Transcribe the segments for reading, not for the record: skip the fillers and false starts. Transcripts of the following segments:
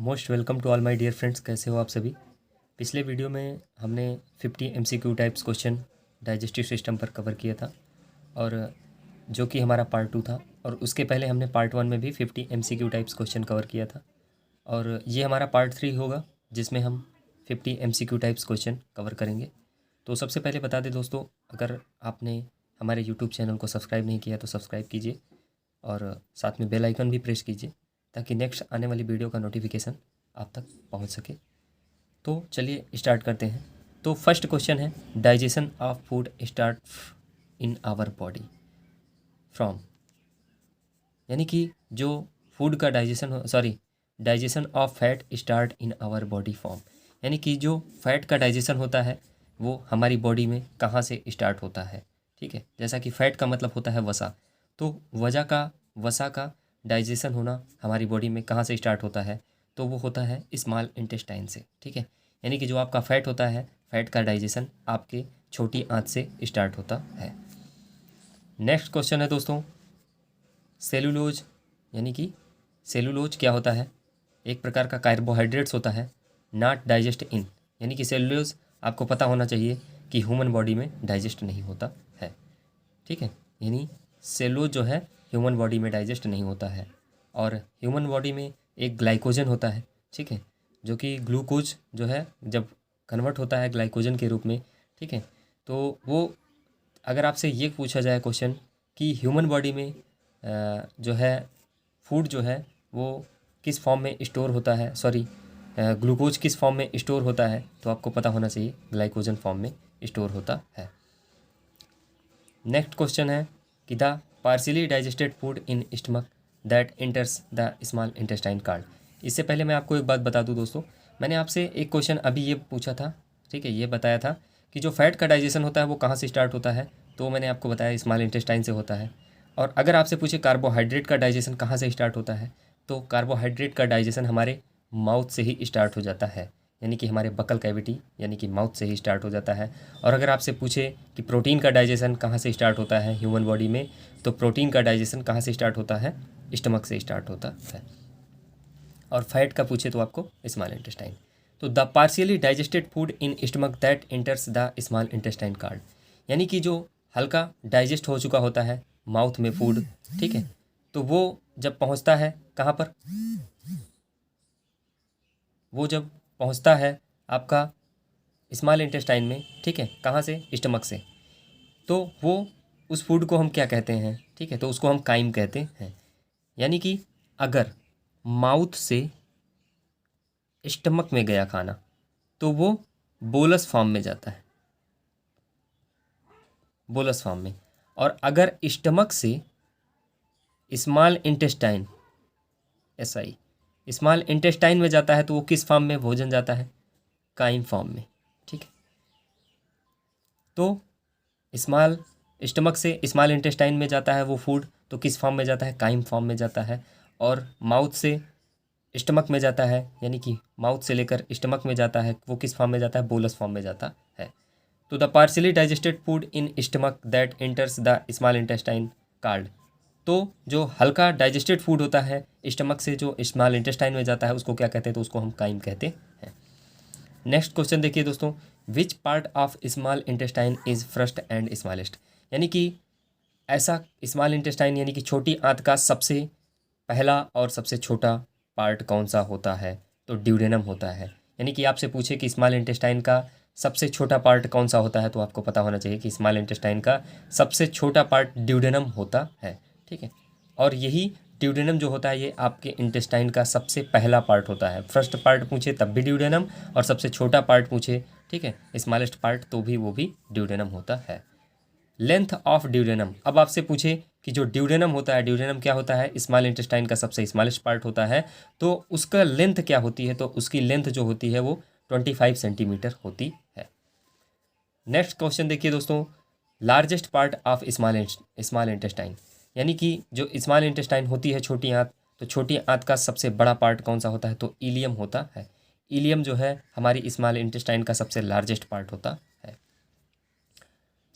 Most welcome to all my dear friends. कैसे हो आप सभी। पिछले वीडियो में हमने 50 MCQ types question digestive system पर कवर किया था, और जो कि हमारा पार्ट 2 था। और उसके पहले हमने पार्ट 1 में भी 50 एमसीक्यू टाइप्स क्वेश्चन कवर किया था, और ये हमारा पार्ट 3 होगा जिसमें हम 50 एमसीक्यू टाइप्स क्वेश्चन कवर करेंगे। तो सबसे पहले बता दें दोस्तों, अगर आपने हमारे यूट्यूब चैनल को सब्सक्राइब नहीं किया तो सब्सक्राइब कीजिए और साथ में बेल आइकन भी प्रेस कीजिए ताकि नेक्स्ट आने वाली वीडियो का नोटिफिकेशन आप तक पहुंच सके। तो चलिए स्टार्ट करते हैं। तो फर्स्ट क्वेश्चन है, digestion of food start in our body from, यानी कि जो फूड का digestion of fat start in our body from, यानी कि जो फैट का डाइजेशन होता है वो हमारी बॉडी में कहाँ से स्टार्ट होता है। ठीक है, जैसा कि फैट का मतलब होता है वसा, तो वसा का डाइजेशन होना हमारी बॉडी में कहाँ से स्टार्ट होता है, तो वो होता है स्मॉल इंटेस्टाइन से। ठीक है, यानी कि जो आपका फैट होता है, फैट का डाइजेशन आपके छोटी आंत से स्टार्ट होता है। नेक्स्ट क्वेश्चन है दोस्तों, सेलुलोज, यानी कि सेलुलोज क्या होता है। एक प्रकार का कार्बोहाइड्रेट्स होता है, नॉट डाइजेस्ट इन, यानी कि सेलुलोज आपको पता होना चाहिए कि ह्यूमन बॉडी में डाइजेस्ट नहीं होता है। ठीक है, यानी सेलुलोज जो है ह्यूमन बॉडी में डाइजेस्ट नहीं होता है। और ह्यूमन बॉडी में एक ग्लाइकोजन होता है, ठीक है, जो कि ग्लूकोज जो है जब कन्वर्ट होता है ग्लाइकोजन के रूप में। ठीक है, तो वो अगर आपसे ये पूछा जाए क्वेश्चन कि ह्यूमन बॉडी में जो है फूड जो है वो किस फॉर्म में स्टोर होता है, ग्लूकोज किस फॉर्म में स्टोर होता है, तो आपको पता होना चाहिए ग्लाइकोजन फॉर्म में स्टोर होता है। नेक्स्ट क्वेश्चन है कि the partially digested food in stomach that enters the small intestine card. इससे पहले मैं आपको एक बात बता दूं दोस्तों, मैंने आपसे एक क्वेश्चन अभी ये पूछा था, ठीक है, ये बताया था कि जो फैट का डाइजेशन होता है वो कहाँ से स्टार्ट होता है, तो मैंने आपको बताया स्मॉल इंटेस्टाइन से होता है। और अगर आपसे पूछे कार्बोहाइड्रेट का डाइजेशन कहाँ से स्टार्ट होता है, तो कार्बोहाइड्रेट का डाइजेशन हमारे माउथ से ही स्टार्ट हो जाता है, यानी कि हमारे बकल कैविटी यानी कि माउथ से ही स्टार्ट हो जाता है। और अगर आपसे पूछे कि प्रोटीन का डाइजेशन कहाँ से स्टार्ट होता है ह्यूमन बॉडी में, तो प्रोटीन का डाइजेशन कहाँ से स्टार्ट होता है, स्टमक से स्टार्ट होता है। और फैट का पूछे तो आपको स्मॉल इंटेस्टाइन। तो the partially digested food in stomach that enters the small intestine card, यानी कि जो हल्का डाइजेस्ट हो चुका होता है माउथ में फूड, ठीक है, तो वो जब पहुंचता है कहाँ पर, वो जब पहुंचता है आपका स्मॉल इंटेस्टाइन में, ठीक है, कहाँ से, स्टमक से, तो वो उस फूड को हम क्या कहते हैं, ठीक है, तो उसको हम काइम कहते हैं। यानी कि अगर माउथ से स्टमक में गया खाना तो वो बोलस फॉर्म में जाता है, बोलस फॉर्म में। और अगर स्टमक से small intestine, SI, small intestine में जाता है तो वो किस फॉर्म में भोजन जाता है, काइम फॉर्म में। ठीक है, तो स्मॉल स्टमक से स्मॉल इंटेस्टाइन में जाता है वो फूड, तो किस फॉर्म में जाता है, काइम फॉर्म में जाता है। और माउथ से स्टमक में जाता है, यानी कि माउथ से लेकर स्टमक में जाता है, वो किस फॉर्म में जाता है, बोलस फॉर्म में जाता है। तो the partially digested food in stomach that enters the small intestine card, तो जो हल्का डाइजेस्टेड फूड होता है स्टमक से जो स्मॉल इंटेस्टाइन में जाता है उसको क्या कहते हैं, तो उसको हम काइम कहते हैं। नेक्स्ट क्वेश्चन देखिए दोस्तों, which part of small intestine is first and smallest, यानी कि ऐसा स्मॉल इंटेस्टाइन यानी कि छोटी आंत का सबसे पहला और सबसे छोटा पार्ट कौन सा होता है, तो ड्यूडेनम होता है। यानी कि आपसे पूछे कि स्मॉल इंटेस्टाइन का सबसे छोटा पार्ट कौन सा होता है, तो आपको पता होना चाहिए कि स्मॉल इंटेस्टाइन का सबसे छोटा पार्ट ड्यूडेनम होता है। ठीक है, और यही ड्यूडेनम जो होता है ये आपके इंटेस्टाइन का सबसे पहला पार्ट होता है। फर्स्ट पार्ट पूछे तब भी ड्यूडेनम, और सबसे छोटा पार्ट पूछे, ठीक है, स्मॉलेस्ट पार्ट, तो भी वो भी ड्यूडेनम होता है। लेंथ ऑफ ड्यूडेनम, अब आपसे पूछे कि जो ड्यूडेनम होता है, ड्यूडेनम क्या होता है, स्मॉल इंटेस्टाइन का सबसे स्मॉलेस्ट पार्ट होता है, तो उसका लेंथ क्या होती है, तो उसकी लेंथ जो होती है वो 25 सेंटीमीटर होती है। नेक्स्ट क्वेश्चन देखिए दोस्तों, largest part of small intestine, यानी कि जो स्मॉल इंटेस्टाइन होती है छोटी आंत, तो छोटी आंत का सबसे बड़ा पार्ट कौन सा होता है, तो इलियम होता है। इलियम जो है हमारी स्मॉल इंटेस्टाइन का सबसे लार्जेस्ट पार्ट होता है।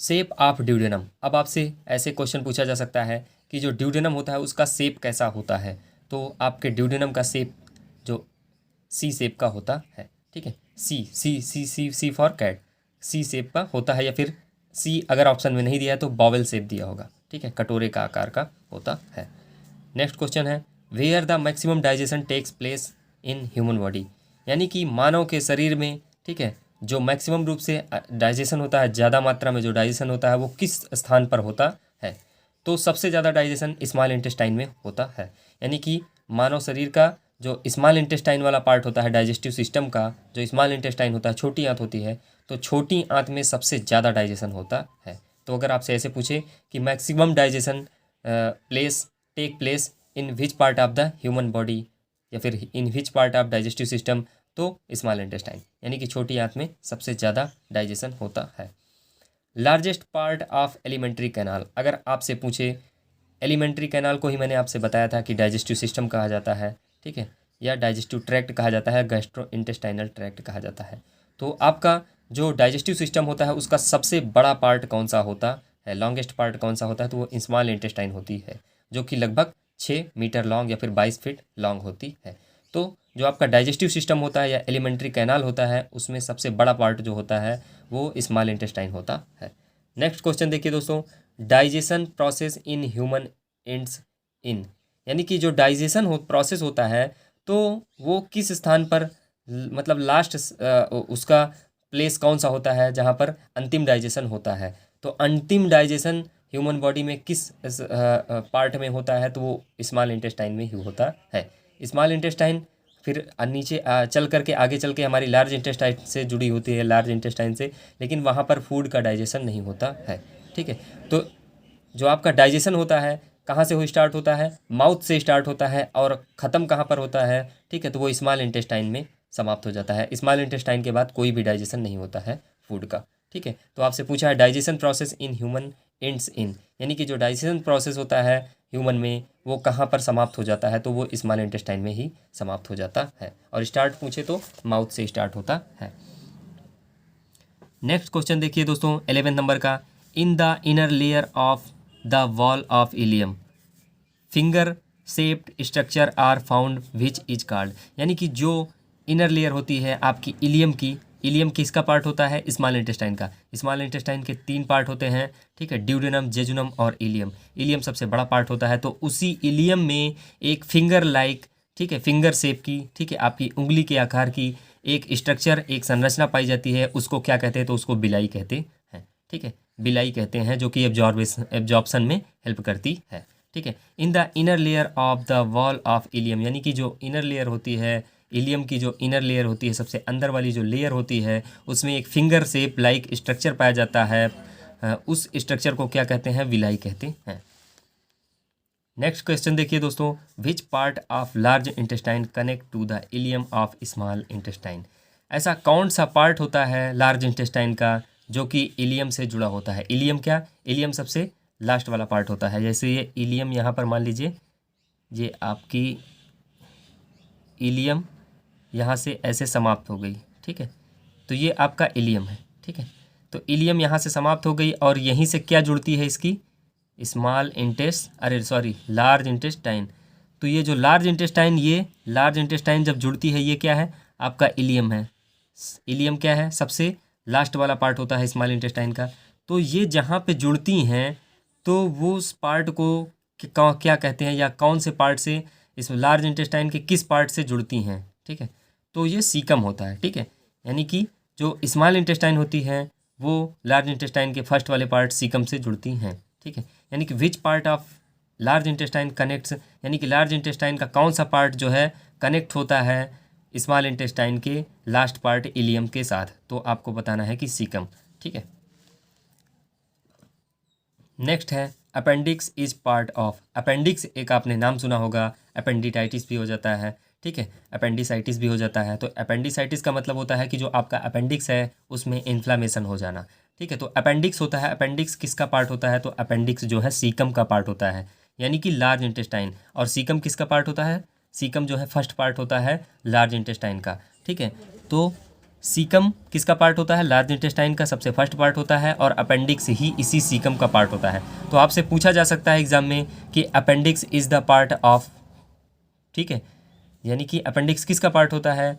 शेप ऑफ ड्यूडेनम, अब आपसे ऐसे क्वेश्चन पूछा जा सकता है कि जो ड्यूडेनम होता है उसका शेप कैसा होता है, तो आपके ड्यूडेनम का शेप जो सी शेप का होता है, ठीक है। सी सी सी सी सी फॉर कैट, सी शेप का होता है, या फिर सी अगर ऑप्शन में नहीं दिया है तो बॉवल शेप दिया होगा, ठीक है, कटोरे का आकार का होता है। नेक्स्ट क्वेश्चन है where the maximum digestion takes place in human body, यानी कि मानव के शरीर में, ठीक है, जो मैक्सिमम रूप से डाइजेशन होता है, ज़्यादा मात्रा में जो डाइजेशन होता है वो किस स्थान पर होता है। तो सबसे ज़्यादा डाइजेशन स्मॉल इंटेस्टाइन में होता है, यानी कि मानव शरीर का जो स्मॉल इंटेस्टाइन वाला पार्ट होता है डाइजेस्टिव सिस्टम का, जो स्मॉल इंटेस्टाइन होता है, छोटी आंत होती है, तो छोटी आंत में सबसे ज़्यादा डाइजेशन होता है। तो अगर आपसे ऐसे पूछे कि maximum digestion take place in which part of the human body, या फिर in which part of digestive system, तो स्मॉल इंटेस्टाइन, यानी कि छोटी आंत में सबसे ज़्यादा डाइजेशन होता है। Largest part of alimentary canal, अगर आपसे पूछे, एलिमेंट्री कैनाल को ही मैंने आपसे बताया था कि डाइजेस्टिव सिस्टम कहा जाता है, ठीक है, या डाइजेस्टिव ट्रैक्ट कहा जाता है, गैस्ट्रो इंटेस्टाइनल ट्रैक्ट कहा जाता है। तो आपका जो डाइजेस्टिव सिस्टम होता है उसका सबसे बड़ा पार्ट कौन सा होता है, लॉन्गेस्ट पार्ट कौन सा होता है, तो वो स्मॉल इंटेस्टाइन होती है, जो कि लगभग 6 मीटर लॉन्ग या फिर 22 फीट लॉन्ग होती है। तो जो आपका डाइजेस्टिव सिस्टम होता है या एलिमेंट्री कैनाल होता है, उसमें सबसे बड़ा पार्ट जो होता है वो स्मॉल इंटेस्टाइन होता है। नेक्स्ट क्वेश्चन देखिए दोस्तों, digestion process in human ends in, यानी कि जो डाइजेशन प्रोसेस होता है तो वो किस स्थान पर, मतलब लास्ट उसका प्लेस कौन सा होता है जहाँ पर अंतिम डाइजेशन होता है। तो अंतिम डाइजेशन ह्यूमन बॉडी में किस पार्ट में होता है, तो वो स्मॉल इंटेस्टाइन में ही होता है। स्मॉल इंटेस्टाइन फिर नीचे चल करके आगे चल के हमारी लार्ज इंटेस्टाइन से जुड़ी होती है, लार्ज इंटेस्टाइन से, लेकिन वहाँ पर फूड का डाइजेशन नहीं होता है, ठीक है। तो जो आपका डाइजेशन होता है कहाँ से वो स्टार्ट होता है, माउथ से स्टार्ट होता है, और ख़त्म कहाँ पर होता है, ठीक है, तो वो स्मॉल इंटेस्टाइन में समाप्त हो जाता है। स्मॉल इंटेस्टाइन के बाद कोई भी डाइजेशन नहीं होता है फूड का, ठीक है। तो आपसे पूछा है digestion process in human ends in, यानी कि जो डाइजेशन प्रोसेस होता है ह्यूमन में वो कहाँ पर समाप्त हो जाता है, तो वो स्मॉल इंटेस्टाइन में ही समाप्त हो जाता है, और स्टार्ट पूछे तो माउथ से स्टार्ट होता है। नेक्स्ट क्वेश्चन देखिए दोस्तों 11 नंबर का, in the inner layer of the wall of ileum finger shaped structure are found which is called, यानी कि जो इनर लेयर होती है आपकी इलियम की, इलियम किसका पार्ट होता है, स्मॉल इंटेस्टाइन का। स्मॉल इंटेस्टाइन के 3 पार्ट होते हैं, ठीक है, ड्यूडेनम, जेजुनम और इलियम। इलियम सबसे बड़ा पार्ट होता है, तो उसी इलियम में एक फिंगर लाइक, ठीक है, फिंगर शेप की, ठीक है, आपकी उंगली के आकार की एक स्ट्रक्चर, एक संरचना पाई जाती है, उसको क्या कहते हैं, तो उसको बिलाई कहते हैं, ठीक है, बिलाई कहते हैं, जो कि एब्जॉर्प्शन में हेल्प करती है, ठीक है। In the inner layer of the wall of ileum, यानी कि जो इनर लेयर होती है इलियम की, जो इनर लेयर होती है, सबसे अंदर वाली जो लेयर होती है, उसमें एक फिंगर शेप लाइक स्ट्रक्चर पाया जाता है, उस स्ट्रक्चर को क्या कहते हैं, विलाई कहते हैं। नेक्स्ट क्वेश्चन देखिए दोस्तों, which part of large intestine connect to the ileum of small intestine, ऐसा कौन सा पार्ट होता है लार्ज इंटेस्टाइन का जो कि इलियम से जुड़ा होता है। इलियम क्या, इलियम सबसे लास्ट वाला पार्ट होता है। जैसे ये इलियम यहाँ पर मान लीजिए, ये आपकी इलियम यहाँ से ऐसे समाप्त हो गई, ठीक है, तो ये आपका इलियम है, ठीक है। तो इलियम यहाँ से समाप्त हो गई और यहीं से क्या जुड़ती है इसकी, लार्ज इंटेस्टाइन। तो ये जो लार्ज इंटेस्टाइन, ये लार्ज इंटेस्टाइन जब जुड़ती है, ये क्या है, आपका इलियम है। इलियम क्या है, सबसे लास्ट वाला पार्ट होता है स्मॉल इंटेस्टाइन का। तो ये जहाँ पे जुड़ती हैं तो वो उस पार्ट को क्या कहते हैं, या कौन से पार्ट से, इस लार्ज इंटेस्टाइन के किस पार्ट से जुड़ती हैं, ठीक है, तो ये सीकम होता है, ठीक है। यानी कि जो स्मॉल इंटेस्टाइन होती है वो लार्ज इंटेस्टाइन के फर्स्ट वाले पार्ट सीकम से जुड़ती हैं, ठीक है। यानी कि विच part of large intestine connects, यानी कि लार्ज इंटेस्टाइन का कौन सा पार्ट जो है कनेक्ट होता है स्मॉल इंटेस्टाइन के लास्ट पार्ट इलियम के साथ, तो आपको बताना है कि सीकम, ठीक है। नेक्स्ट है appendix is part of, appendix एक आपने नाम सुना होगा, अपेंडिटाइटिस भी हो जाता है, ठीक है, अपेंडिसाइटिस भी हो जाता है। तो अपेंडिसाइटिस का मतलब होता है कि जो आपका अपेंडिक्स है उसमें इन्फ्लामेशन हो जाना, ठीक है। तो अपेंडिक्स होता है, अपेंडिक्स किसका पार्ट होता है, तो अपेंडिक्स जो है सीकम का पार्ट होता है, यानी कि लार्ज इंटेस्टाइन। और सीकम किसका पार्ट होता है, सीकम जो है फर्स्ट पार्ट होता है लार्ज इंटेस्टाइन का, ठीक है। तो सीकम किसका पार्ट होता है, लार्ज इंटेस्टाइन का सबसे फर्स्ट पार्ट होता है, और अपेंडिक्स ही इसी सीकम का पार्ट होता है। तो आपसे पूछा जा सकता है एग्जाम में कि appendix is the part of, ठीक है, यानी कि अपेंडिक्स किसका पार्ट होता है,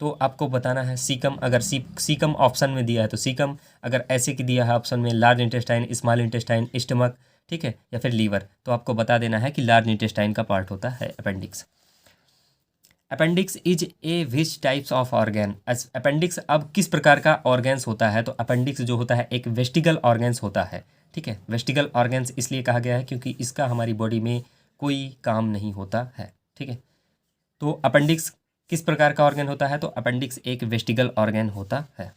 तो आपको बताना है सीकम। अगर सीकम ऑप्शन में दिया है तो सीकम, अगर ऐसे की दिया है ऑप्शन में large intestine, small intestine, stomach, ठीक है, या फिर लीवर, तो आपको बता देना है कि लार्ज इंटेस्टाइन का पार्ट होता है appendix. Appendix is a which types of organ. Appendix अब किस प्रकार का ऑर्गेन्स होता है, तो अपेंडिक्स जो होता है एक वेस्टिगल ऑर्गेन्स होता है, ठीक है। वेस्टिगल ऑर्गेन्स इसलिए कहा गया है क्योंकि इसका हमारी बॉडी में कोई काम नहीं होता है, ठीक है। तो अपेंडिक्स किस प्रकार का ऑर्गन होता है, तो अपेंडिक्स एक वेस्टिगल ऑर्गन होता है।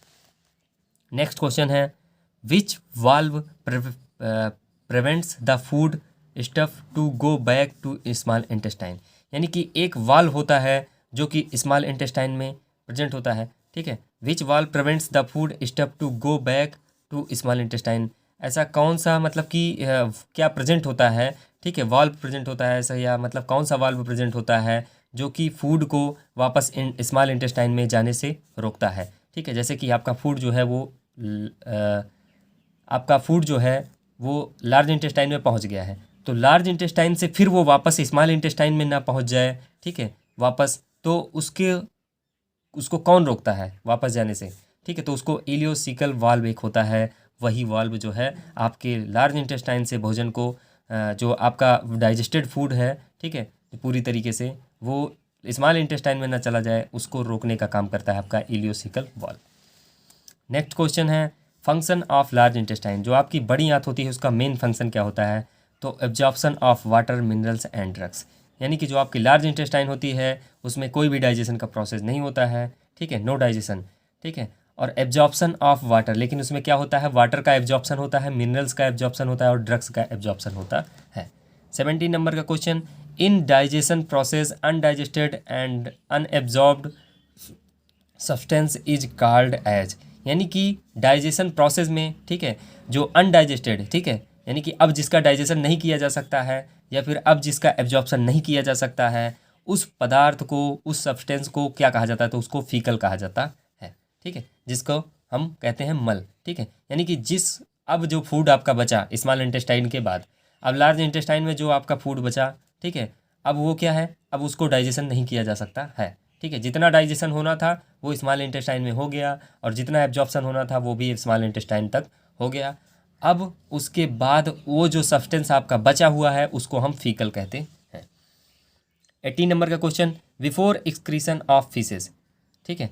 नेक्स्ट क्वेश्चन है which valve prevents the food stuff to go back to small intestine. यानी कि एक वाल्व होता है जो कि स्मॉल इंटेस्टाइन में प्रेजेंट होता है, ठीक है। Which valve prevents the food stuff to go back to small intestine, ऐसा कौन सा मतलब कि क्या प्रेजेंट होता है, ठीक है, वाल्व प्रेजेंट होता है ऐसा, या मतलब कौन सा वाल्व प्रेजेंट होता है जो कि फूड को वापस स्मॉल इंटेस्टाइन में जाने से रोकता है, ठीक है। जैसे कि आपका फूड जो है वो लार्ज इंटेस्टाइन में पहुंच गया है, तो लार्ज इंटेस्टाइन से फिर वो वापस स्मॉल इंटेस्टाइन में ना पहुंच जाए, ठीक है, वापस, तो उसको कौन रोकता है वापस जाने से, ठीक है। तो उसको इलियोसिकल वाल्व एक होता है, वही वाल्व जो है आपके लार्ज इंटेस्टाइन से भोजन को जो आपका डाइजेस्टेड फूड है, ठीक है, पूरी तरीके से वो स्मॉल इंटेस्टाइन में ना चला जाए, उसको रोकने का काम करता है आपका इलियोसिकल वाल्व। नेक्स्ट क्वेश्चन है फंक्शन ऑफ लार्ज इंटेस्टाइन। जो आपकी बड़ी आंत होती है उसका मेन फंक्शन क्या होता है, तो absorption of water, minerals and drugs. यानी कि जो आपकी लार्ज इंटेस्टाइन होती है उसमें कोई भी डाइजेशन का प्रोसेस नहीं होता है, ठीक है, नो डाइजेशन, ठीक है, और एब्जॉर्प्शन ऑफ वाटर, लेकिन उसमें क्या होता है, वाटर का एब्जॉर्प्शन होता है, मिनरल्स का एब्जॉर्प्शन होता है और ड्रग्स का एब्जॉर्प्शन होता है। 17 नंबर का question, in digestion process undigested and unabsorbed substance is called as. यानी कि डाइजेशन प्रोसेस में, ठीक है, जो अनडाइजेस्टेड, ठीक है, यानी कि अब जिसका डाइजेशन नहीं किया जा सकता है या फिर अब जिसका एब्जॉर्प्शन नहीं किया जा सकता है, उस पदार्थ को, उस सब्सटेंस को क्या कहा जाता है, तो उसको फीकल कहा जाता है, ठीक है, जिसको हम कहते हैं मल, ठीक है। यानी कि अब जो फूड आपका बचा स्मॉल इंटेस्टाइन के बाद, अब लार्ज इंटेस्टाइन में जो आपका फूड बचा, ठीक है, अब वो क्या है, अब उसको डाइजेशन नहीं किया जा सकता है, ठीक है। जितना डाइजेशन होना था वो स्मॉल इंटेस्टाइन में हो गया और जितना एब्जॉर्प्शन होना था वो भी स्मॉल इंटेस्टाइन तक हो गया। अब उसके बाद वो जो सब्सटेंस आपका बचा हुआ है उसको हम फीकल कहते हैं। 18 नंबर का question, before excretion of faeces, ठीक है,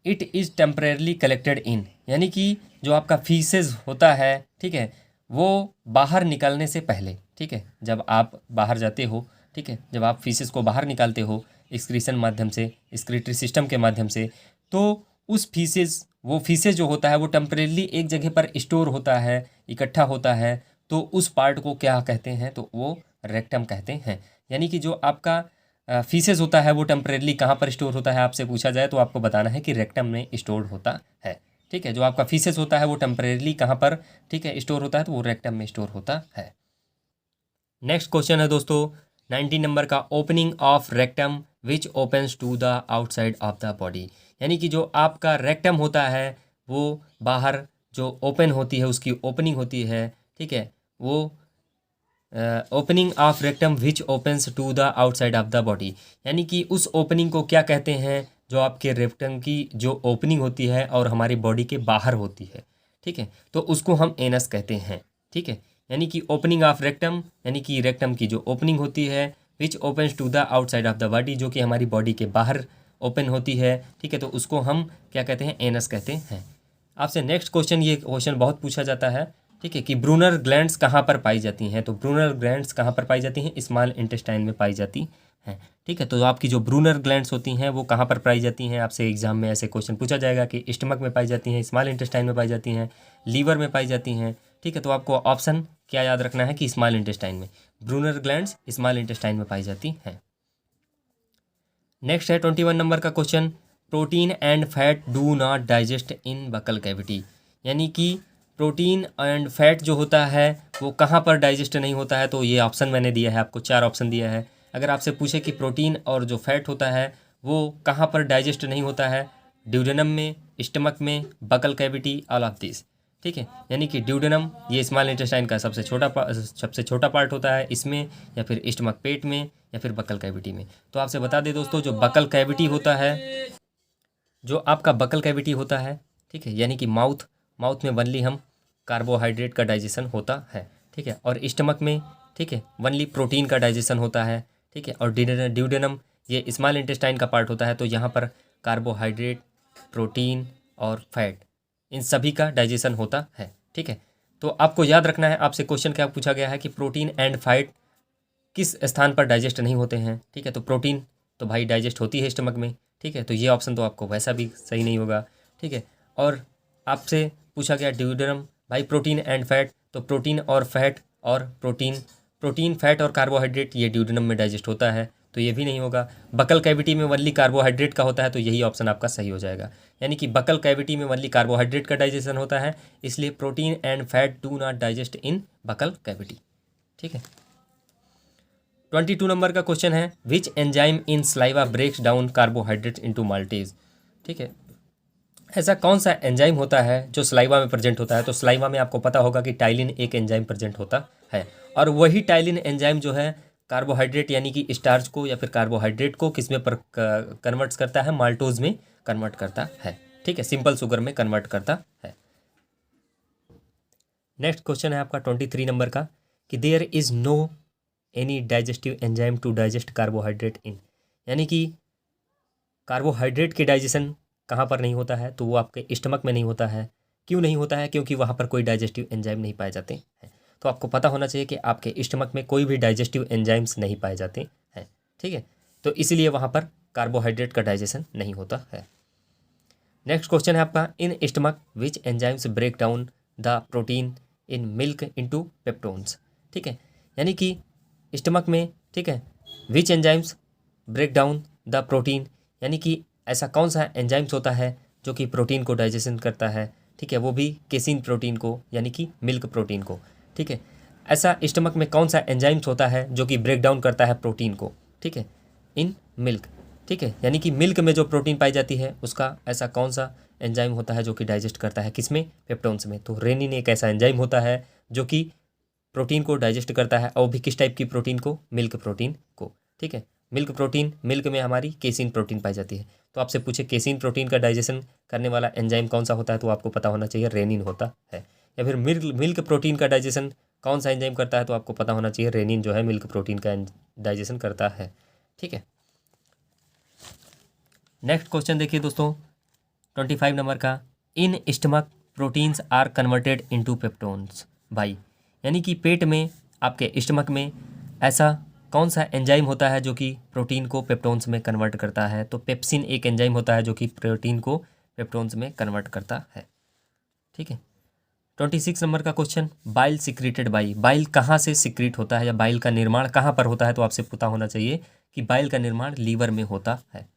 it is temporarily collected in. यानी कि जो आपका फीसेस होता है, ठीक है, वो बाहर निकलने से पहले, ठीक है, जब आप बाहर जाते हो, ठीक है, जब आप फीसेस को बाहर निकालते हो एक्सक्रीशन माध्यम से, एक्सक्रीटरी सिस्टम के माध्यम से, तो वो फीसेस जो होता है वो टेम्परेरली एक जगह पर स्टोर होता है, इकट्ठा होता है, तो उस पार्ट को क्या कहते हैं, तो वो रेक्टम कहते हैं। यानी कि जो आपका फीसेस होता है वो टेम्परेरली कहाँ पर स्टोर होता है, आपसे पूछा जाए तो आपको बताना है कि रेक्टम में स्टोर होता है, ठीक है। जो आपका फीसेस होता है वो टेम्परेरली कहाँ पर, ठीक है, स्टोर होता है, तो वो रेक्टम में स्टोर होता है। नेक्स्ट क्वेश्चन है दोस्तों 19 नंबर का, opening of rectum which opens to the outside of the body. यानी कि जो आपका रेक्टम होता है वो बाहर जो ओपन होती है उसकी ओपनिंग होती है, ठीक है, वो opening of rectum which opens to the outside of the body. यानी कि उस ओपनिंग को क्या कहते हैं, जो आपके रेक्टम की जो ओपनिंग होती है और हमारी बॉडी के बाहर होती है, ठीक है, तो उसको हम एनस कहते हैं, ठीक है। यानी कि ओपनिंग ऑफ रेक्टम, यानी कि रेक्टम की जो ओपनिंग होती है, which opens to the outside of the body, जो कि हमारी बॉडी के बाहर ओपन होती है, ठीक है, तो उसको हम क्या कहते हैं, एनस कहते हैं। आपसे नेक्स्ट क्वेश्चन, ये क्वेश्चन बहुत पूछा जाता है, ठीक है, कि ब्रूनर ग्लैंड्स कहाँ पर पाई जाती हैं। तो ब्रूनर ग्लैंड्स कहाँ पर पाई जाती हैं, स्मॉल इंटेस्टाइन में पाई जाती हैं, ठीक है। तो आपकी जो ब्रूनर ग्लैंड्स होती हैं वो कहाँ पर पाई जाती हैं, आपसे एग्जाम में ऐसे क्वेश्चन पूछा जाएगा कि स्टमक में पाई जाती हैं, स्मॉल इंटेस्टाइन में पाई जाती हैं, लीवर में पाई जाती हैं, ठीक है। तो आपको ऑप्शन क्या याद रखना है कि स्मॉल इंटेस्टाइन में, ब्रूनर ग्लैंड्स स्मॉल इंटेस्टाइन में पाई जाती हैं। नेक्स्ट है 21 नंबर का question, protein and fat do not digest in buccal cavity. यानी कि प्रोटीन एंड फैट जो होता है वो कहाँ पर डाइजेस्ट नहीं होता है, तो ये ऑप्शन मैंने दिया है आपको, 4 ऑप्शन दिया है। अगर आपसे पूछे कि प्रोटीन और जो फैट होता है वो कहाँ पर डाइजेस्ट नहीं होता है, ड्यूडेनम में, स्टमक में, buccal cavity, all of this, ठीक है। यानी कि ड्यूडेनम ये स्मॉल इंटेस्टाइन का सबसे छोटा पार्ट होता है इसमें, या फिर स्टमक पेट में, या फिर बकल कैविटी में। तो आपसे बता दें दोस्तों, जो बकल कैविटी होता है, जो आपका बकल कैविटी होता है, ठीक है, यानी कि माउथ में वनली हम कार्बोहाइड्रेट का डाइजेशन होता है, ठीक है, और स्टमक में, ठीक है, वनली प्रोटीन का डाइजेशन होता है, ठीक है, और ड्यूडेनम ये स्मॉल इंटेस्टाइन का पार्ट होता है, तो यहाँ पर कार्बोहाइड्रेट, प्रोटीन और फैट, इन सभी का डाइजेशन होता है, ठीक है। तो आपको याद रखना है, आपसे क्वेश्चन क्या पूछा गया है कि प्रोटीन एंड फैट किस स्थान पर डाइजेस्ट नहीं होते हैं, ठीक है। तो प्रोटीन तो भाई डाइजेस्ट होती है स्टमक में, ठीक है, तो ये ऑप्शन तो आपको वैसा भी सही नहीं होगा, ठीक है। और आपसे पूछा गया ड्यूडेनम, भाई प्रोटीन एंड फैट, तो प्रोटीन और फैट और प्रोटीन फैट और कार्बोहाइड्रेट ये ड्यूडेनम में डाइजेस्ट होता है, तो ये भी नहीं होगा। बकल कैविटी में वनली कार्बोहाइड्रेट का होता है, तो यही ऑप्शन आपका सही हो जाएगा, यानी कि बकल कैविटी में वनली कार्बोहाइड्रेट का डाइजेशन होता है, इसलिए protein and fat do not digest in buccal cavity, ठीक है। 22 नंबर का क्वेश्चन है, which enzyme in saliva breaks down carbohydrate into maltase, ठीक है। ऐसा कौन सा एंजाइम होता है जो स्लाइवा में प्रेजेंट होता है? तो स्लाइवा में आपको पता होगा कि टाइलिन एक एंजाइम प्रेजेंट होता है, और वही टाइलिन एंजाइम जो है कार्बोहाइड्रेट यानी कि स्टार्च को या फिर कार्बोहाइड्रेट को किस में कन्वर्ट करता है? माल्टोज में कन्वर्ट करता है, ठीक है, सिंपल शुगर में कन्वर्ट करता है। नेक्स्ट क्वेश्चन है आपका 23 नंबर का, कि there is no any digestive enzyme to digest carbohydrate in, यानी कि कार्बोहाइड्रेट के डाइजेशन कहाँ पर नहीं होता है? तो वो आपके स्टमक में नहीं होता है। क्यों नहीं होता है? क्योंकि वहाँ पर कोई डाइजेस्टिव एंजाइम नहीं पाए जाते हैं। तो आपको पता होना चाहिए कि आपके स्टमक में कोई भी डाइजेस्टिव एंजाइम्स नहीं पाए जाते हैं, ठीक है, तो इसीलिए वहाँ पर कार्बोहाइड्रेट का डाइजेशन नहीं होता है। नेक्स्ट क्वेश्चन है आपका, in stomach which enzymes break down the protein in milk into peptones, ठीक है, यानी कि स्टमक में, ठीक है, which enzymes break down the protein, यानी कि ऐसा कौन सा एंजाइम्स होता है जो कि प्रोटीन को डाइजेशन करता है, ठीक है, वो भी केसिन प्रोटीन को, यानी कि मिल्क प्रोटीन को, ठीक है। ऐसा स्टमक में कौन सा एंजाइम्स होता है जो कि ब्रेक डाउन करता है प्रोटीन को, ठीक है, इन मिल्क, ठीक है, यानी कि मिल्क में जो प्रोटीन पाई जाती है उसका ऐसा कौन सा एंजाइम होता है जो कि डाइजेस्ट करता है, किसमें? पेप्टोन्स में। तो रेनिन एक ऐसा एंजाइम होता है जो कि प्रोटीन को डाइजेस्ट करता है, और भी किस टाइप की प्रोटीन को? मिल्क प्रोटीन को, ठीक है। मिल्क प्रोटीन, मिल्क में हमारी केसिन प्रोटीन पाई जाती है। तो आपसे पूछे केसिन प्रोटीन का डाइजेशन करने वाला एंजाइम कौन सा होता है, तो आपको पता होना चाहिए रेनिन होता है। या फिर मिल्क प्रोटीन का डाइजेशन कौन सा एंजाइम करता है, तो आपको पता होना चाहिए रेनिन जो है मिल्क प्रोटीन का डाइजेशन करता है, ठीक है। नेक्स्ट क्वेश्चन देखिए दोस्तों 25 नंबर का, in stomach proteins are converted into peptones by, यानी कि पेट में, आपके स्टमक में ऐसा कौन सा एंजाइम होता है जो कि प्रोटीन को पेप्टोन्स में कन्वर्ट करता है? तो पेप्सिन एक एंजाइम होता है जो कि प्रोटीन को पेप्टोन्स में कन्वर्ट करता है, ठीक है। 26 नंबर का question, bile secreted by, bile कहाँ से सिक्रीट होता है या बाइल का निर्माण कहाँ पर होता है? तो आपसे पता होना चाहिए कि बाइल का निर्माण लीवर में होता है।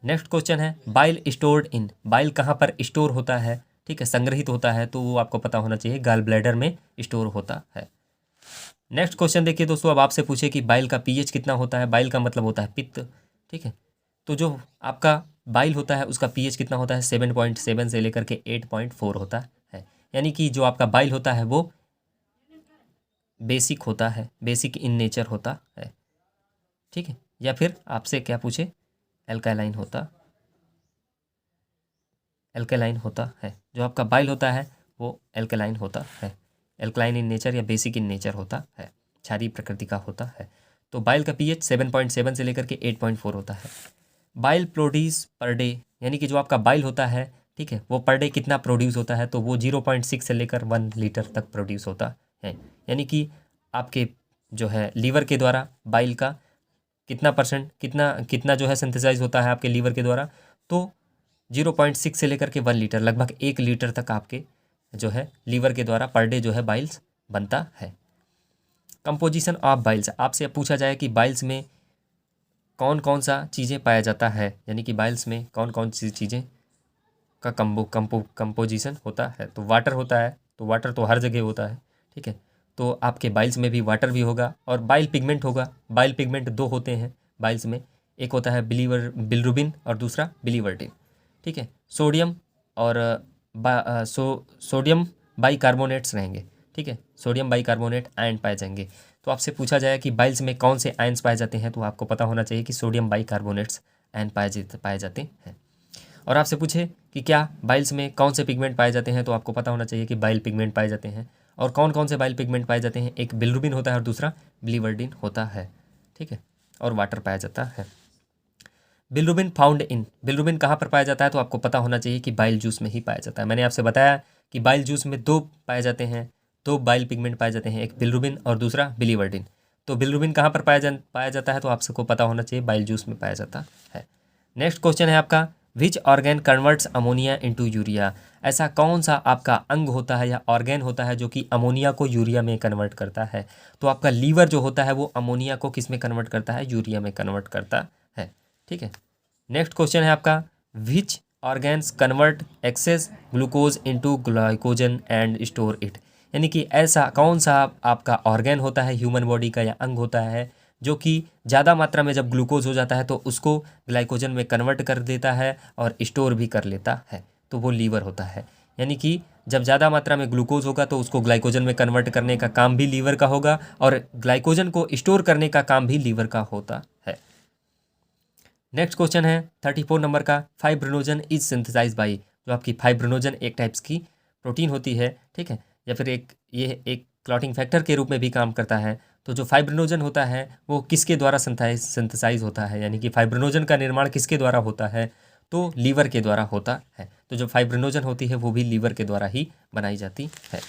नेक्स्ट क्वेश्चन है, बाइल स्टोर्ड इन, बाइल कहाँ पर स्टोर होता है, ठीक है, संग्रहित होता है? तो वो आपको पता होना चाहिए गॉल ब्लैडर में स्टोर होता है। नेक्स्ट क्वेश्चन देखिए दोस्तों, अब आपसे पूछे कि बाइल का पीएच कितना होता है? बाइल का मतलब होता है पित्त, ठीक है, तो जो आपका बाइल होता है उसका पीएच कितना होता है? 7.7 से लेकर के 8.4 होता है, यानी कि जो आपका बाइल होता है वो बेसिक होता है, बेसिक इन नेचर होता है, ठीक है। या फिर आपसे क्या पूछे, एल्कालाइन होता है। जो आपका बाइल होता है वो एल्कालाइन होता है, एल्कलाइन इन नेचर या बेसिक इन नेचर होता है, क्षारीय प्रकृति का होता है। तो बाइल का पीएच 7.7 से लेकर के 8.4 होता है। बाइल प्रोड्यूस पर डे, यानी कि जो आपका बाइल होता है, ठीक है, वो पर डे कितना प्रोड्यूस होता है? तो वो 0.6 से लेकर 1 लीटर तक प्रोड्यूस होता है, यानी कि आपके जो है लीवर के द्वारा बाइल का कितना परसेंट, कितना जो है सिंथेसाइज होता है आपके लीवर के द्वारा? तो 0.6 से लेकर के 1 लीटर, लगभग 1 लीटर तक आपके जो है लीवर के द्वारा पर डे जो है बाइल्स बनता है। कंपोजिशन ऑफ बाइल्स, आपसे पूछा जाए कि बाइल्स में कौन कौन सा चीज़ें पाया जाता है, यानी कि बाइल्स में कौन कौन सी चीज़ें का कंपोजिशन होता है? तो वाटर होता है, तो वाटर तो हर जगह होता है, ठीक है, तो आपके बाइल्स में भी वाटर भी होगा, और बाइल पिगमेंट होगा। बाइल पिगमेंट 2 होते हैं बाइल्स में, एक होता है बिलिरुबिन और दूसरा बिलीवर्टिन, ठीक है। सोडियम और सोडियम बाइकार्बोनेट्स रहेंगे, ठीक है, सोडियम बाइकार्बोनेट आयन पाए जाएंगे। तो आपसे पूछा जाए कि बाइल्स में कौन से आयन्स पाए जाते हैं, तो आपको पता होना चाहिए कि सोडियम बाइकार्बोनेट्स आयन पाए जाते हैं। और आपसे पूछे कि क्या बाइल्स में कौन से पिगमेंट पाए जाते हैं, तो आपको पता होना चाहिए कि बाइल पिगमेंट पाए जाते हैं। और कौन कौन से बाइल पिगमेंट पाए जाते हैं, एक बिलिरुबिन होता है और दूसरा बिलीवर्डिन होता है, ठीक है, और वाटर पाया जाता है। बिलिरुबिन कहाँ पर पाया जाता है, तो आपको पता होना चाहिए कि बाइल जूस में ही पाया जाता है। मैंने आपसे बताया कि बाइल जूस में दो पाए जाते हैं, दो बाइल पिगमेंट पाए जाते हैं, एक बिलिरुबिन और दूसरा बिलीवर्डिन। तो बिलिरुबिन कहाँ पर पाया जाता है, तो आप सबको पता होना चाहिए बाइल जूस में पाया जाता है। नेक्स्ट क्वेश्चन है आपका, which organ converts ammonia into urea. ऐसा कौन सा आपका अंग होता है या ऑर्गेन होता है जो कि अमोनिया को यूरिया में कन्वर्ट करता है, तो आपका लीवर जो होता है वो अमोनिया को किस में कन्वर्ट करता है, यूरिया में कन्वर्ट करता है, ठीक है। नेक्स्ट क्वेश्चन है आपका, which organs convert excess glucose into glycogen and store it. यानी कि ऐसा कौन सा आपका ऑर्गेन होता है ह्यूमन बॉडी का या अंग होता है जो कि ज़्यादा मात्रा में जब ग्लूकोज हो जाता है तो उसको ग्लाइकोजन में कन्वर्ट कर देता है और स्टोर भी कर लेता है, तो वो लीवर होता है। यानी कि जब ज़्यादा मात्रा में ग्लूकोज होगा तो उसको ग्लाइकोजन में कन्वर्ट करने का काम भी लीवर का होगा और ग्लाइकोजन को स्टोर करने का काम भी लीवर का होता है। नेक्स्ट क्वेश्चन है 34 नंबर का, फाइब्रिनोजन इज सिंथेसाइज बाई। जो आपकी फाइब्रिनोजन एक टाइप्स की प्रोटीन होती है, ठीक है, या फिर ये एक क्लॉटिंग फैक्टर के रूप में भी काम करता है। तो जो फाइब्रिनोजन होता है वो किसके द्वारा सिंथेसाइज होता है, यानी कि फाइब्रिनोजन का निर्माण किसके द्वारा होता है, तो लीवर के द्वारा होता है। तो जो फाइब्रिनोजन होती है वो भी लीवर के द्वारा ही बनाई जाती है।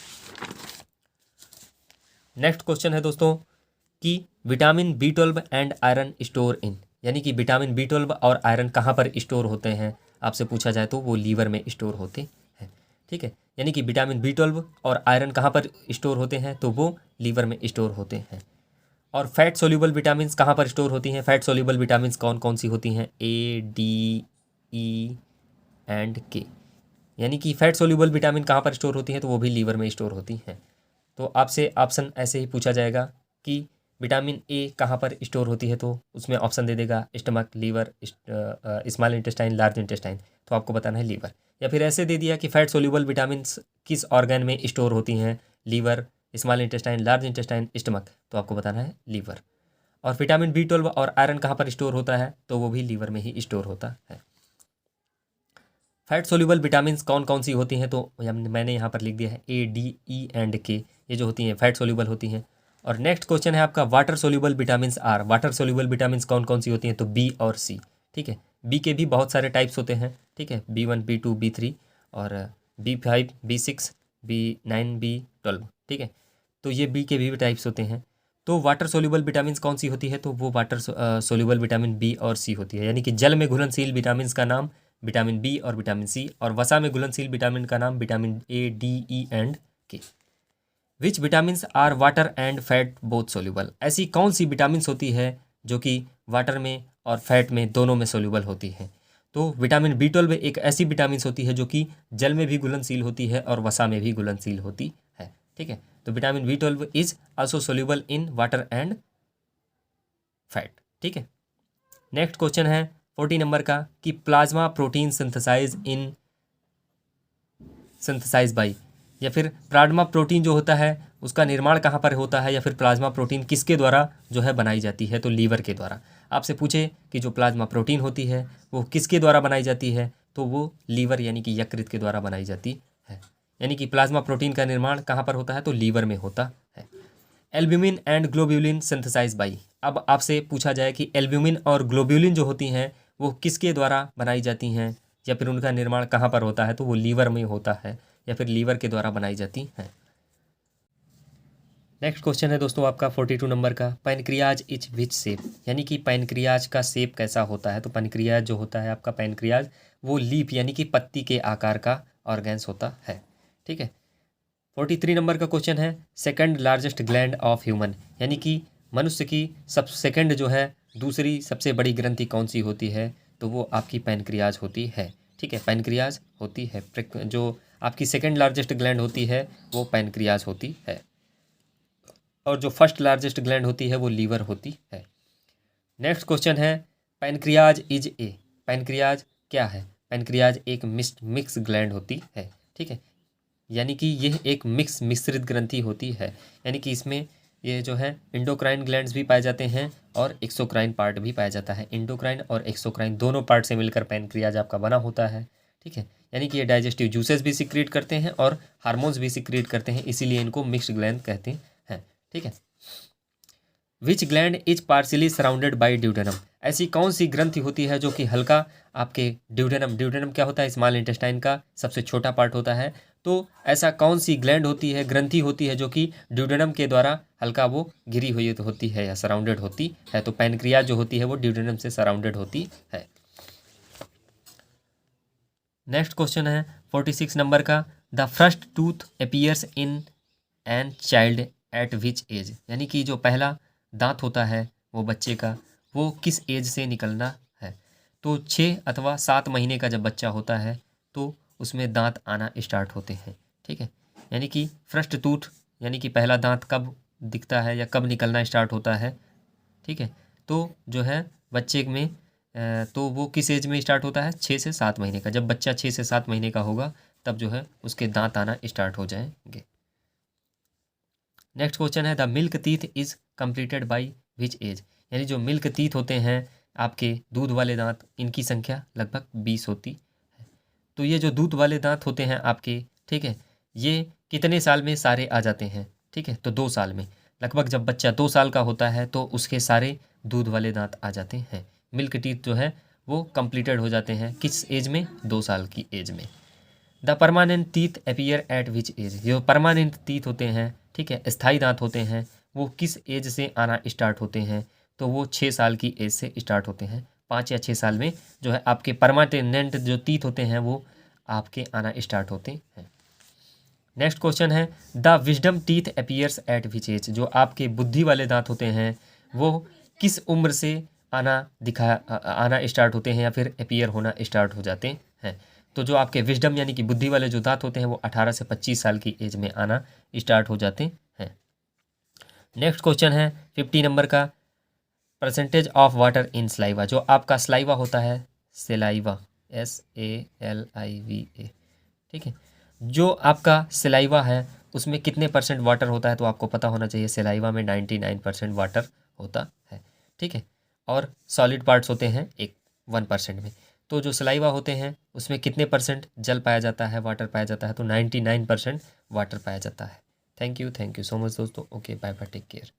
नेक्स्ट क्वेश्चन है दोस्तों कि vitamin B12 and iron store in. यानी कि विटामिन B12 और आयरन कहाँ पर स्टोर होते हैं, आपसे पूछा जाए तो वो लीवर में स्टोर होते हैं, ठीक है। यानी कि विटामिन B12 और आयरन कहाँ पर स्टोर होते हैं, तो वो लीवर में स्टोर होते हैं। और फैट सोल्यूबल विटामिन्स कहाँ पर स्टोर होती हैं, फैट सोल्यूबल विटामिन्स कौन कौन सी होती हैं, A, D, E and K। यानी कि फैट सोल्यूबल विटामिन कहाँ पर स्टोर होती हैं, तो वो भी लीवर में स्टोर होती हैं। तो आपसे ऑप्शन ऐसे ही पूछा जाएगा कि विटामिन A कहाँ पर स्टोर होती है, तो उसमें ऑप्शन दे देगा stomach, liver, small intestine, large intestine, तो आपको बताना है लीवर। या फिर ऐसे दे दिया कि फैट सोल्यूबल विटामिन किस ऑर्गन में स्टोर होती हैं, liver, small intestine, large intestine, stomach, तो आपको बताना है लीवर। और विटामिन B12 और आयरन कहाँ पर स्टोर होता है, तो वो भी लीवर में ही स्टोर होता है। फैट सोल्यूबल विटामिन कौन कौन सी होती हैं, तो मैंने यहाँ पर लिख दिया है A, D, E and K, ये जो होती हैं फैट सोल्यूबल होती हैं। और नेक्स्ट क्वेश्चन है आपका, water soluble vitamin are. Water soluble vitamin कौन कौन सी होती हैं, तो B और C, ठीक है। B के भी बहुत सारे टाइप्स होते हैं, ठीक है, B1, B2, B3 और B5, B6, B9, B12, ठीक है। तो ये B के भी टाइप्स होते हैं। तो वाटर सोल्यूबल विटामिन कौन सी होती है, तो वो वाटर सोल्यूबल विटामिन B और C होती है। यानी कि जल में घुलनशील विटामिन का नाम विटामिन B और विटामिन C, और वसा में घुलनशील विटामिन का नाम vitamin A, D, E and K। Which vitamin are water and fat both soluble. ऐसी कौन सी विटामिन होती है जो कि वाटर में और फैट में दोनों में सोल्यूबल होती है, तो विटामिन B12 एक ऐसी विटामिन होती है जो कि जल में भी घुलनशील होती है और वसा में भी घुलनशील होती है, ठीक है। तो vitamin B12 is also soluble in water and fat, ठीक है। नेक्स्ट क्वेश्चन है 40 नंबर का कि प्लाज्मा प्रोटीन सिंथेसाइज बाई, या फिर प्लाज्मा प्रोटीन जो होता है उसका निर्माण कहाँ पर होता है, या फिर प्लाज्मा प्रोटीन किसके द्वारा जो है बनाई जाती है, तो लीवर के द्वारा। आपसे पूछे कि जो प्लाज्मा प्रोटीन होती है वो किसके द्वारा बनाई जाती है, तो वो लीवर यानी कि यकृत के द्वारा बनाई जाती है। यानी कि प्लाज्मा प्रोटीन का निर्माण कहाँ पर होता है, तो लीवर में होता है। Albumin and globulin synthesize by. अब आपसे पूछा जाए कि एल्ब्यूमिन और ग्लोब्यूलिन जो होती हैं वो किसके द्वारा बनाई जाती हैं, या फिर उनका निर्माण कहाँ पर होता है, तो वो लीवर में होता है या फिर लीवर के द्वारा बनाई जाती हैं। नेक्स्ट क्वेश्चन है दोस्तों आपका 42 नंबर का, पैनक्रियाज इज विच शेप। यानी कि पैनक्रियाज का शेप कैसा होता है, तो पैनक्रियाज जो होता है आपका पैनक्रियाज वो लीफ यानी कि पत्ती के आकार का ऑर्गेन्स होता है, ठीक है। 43 नंबर का क्वेश्चन है, second largest gland of human. यानी कि मनुष्य की सेकंड जो है दूसरी सबसे बड़ी ग्रंथि कौन सी होती है, तो वो आपकी पैनक्रियाज होती है, ठीक है, पैनक्रियाज होती है। जो आपकी सेकंड लार्जेस्ट ग्लैंड होती है वो पैनक्रियाज होती है, और जो फर्स्ट लार्जेस्ट ग्लैंड होती है वो लीवर होती है। नेक्स्ट क्वेश्चन है, पैनक्रियाज इज ए। पैनक्रियाज क्या है, पैनक्रियाज एक मिक्स ग्लैंड होती है, ठीक है। यानी कि यह एक मिश्रित ग्रंथि होती है, यानी कि इसमें ये जो है इंडोक्राइन ग्लैंड्स भी पाए जाते हैं और एक्सोक्राइन पार्ट भी पाया जाता है। इंडोक्राइन और एक्सोक्राइन दोनों पार्ट से मिलकर पैनक्रियाज आपका बना होता है, ठीक है। यानी कि ये डाइजेस्टिव जूसेस भी सिक्रीट करते हैं और हार्मोन्स भी सिक्रीट करते हैं, इसीलिए इनको मिक्स्ड ग्लैंड कहते हैं, ठीक है। विच gland is partially surrounded by duodenum, ऐसी कौन सी ग्रंथि होती है जो कि हल्का आपके ड्यूडेनम, ड्यूडेनम क्या होता है, स्मॉल इंटेस्टाइन का सबसे छोटा पार्ट होता है। तो ऐसा कौन सी ग्लैंड होती है, ग्रंथि होती है जो कि ड्यूडेनम के द्वारा हल्का वो घिरी हुई होती है या सराउंडेड होती है। तो पैनक्रिया जो होती है वो ड्यूडेनम से सराउंडेड होती है। नेक्स्ट क्वेश्चन है 46 नंबर का, the first tooth appears in an child at which age, यानी कि जो पहला दांत होता है वो बच्चे का, वो किस एज से निकलना है। तो 6 अथवा 7 महीने का जब बच्चा होता है तो उसमें दांत आना स्टार्ट होते हैं, ठीक है। यानी कि फर्स्ट टूथ यानी कि पहला दांत कब दिखता है या कब निकलना स्टार्ट होता है, ठीक है। तो जो है बच्चे में तो वो किस एज में स्टार्ट होता है, 6 से 7 महीने का। जब बच्चा 6 से 7 महीने का होगा तब जो है उसके दांत आना स्टार्ट हो जाएंगे। नेक्स्ट क्वेश्चन है, the milk teeth is completed by which age, यानी जो मिल्क टीथ होते हैं आपके दूध वाले दांत, इनकी संख्या लगभग 20 होती है। तो ये जो दूध वाले दांत होते हैं आपके, ठीक है, ये कितने साल में सारे आ जाते हैं, ठीक है। तो 2 साल में, लगभग जब बच्चा 2 साल का होता है तो उसके सारे दूध वाले दांत आ जाते हैं। मिल्क टीथ जो है वो कंप्लीटेड हो जाते हैं किस एज में, 2 साल की एज में। The permanent teeth appear at which age, जो परमानेंट टीथ होते हैं, ठीक है, स्थायी दांत होते हैं, वो किस एज से आना स्टार्ट होते हैं। तो वो 6 साल की एज से स्टार्ट होते हैं। 5 या 6 साल में जो है आपके परमानेंट जो टीथ होते हैं वो आपके आना स्टार्ट होते हैं। नेक्स्ट क्वेश्चन है, the wisdom teeth appears at which age, जो आपके बुद्धि वाले दांत होते हैं वो किस उम्र से आना स्टार्ट होते हैं या फिर अपीयर होना स्टार्ट हो जाते हैं। तो जो आपके विजडम यानी कि बुद्धि वाले जो दांत होते हैं वो 18 से 25 साल की एज में आना स्टार्ट हो जाते हैं। नेक्स्ट क्वेश्चन है 50 नंबर का, percentage of water in saliva, जो आपका सलाइवा होता है, सलाइवा SALIVA, ठीक है, जो आपका सलाइवा है उसमें कितने % वाटर होता है। तो आपको पता होना चाहिए सलाइवा में 99% वाटर होता है, ठीक है। और सॉलिड पार्ट्स होते हैं 1% में। तो जो सलाइवा होते हैं उसमें कितने % जल पाया जाता है, वाटर पाया जाता है। तो 99% वाटर पाया जाता है। थैंक यू सो मच दोस्तों। Okay, bye bye, take care.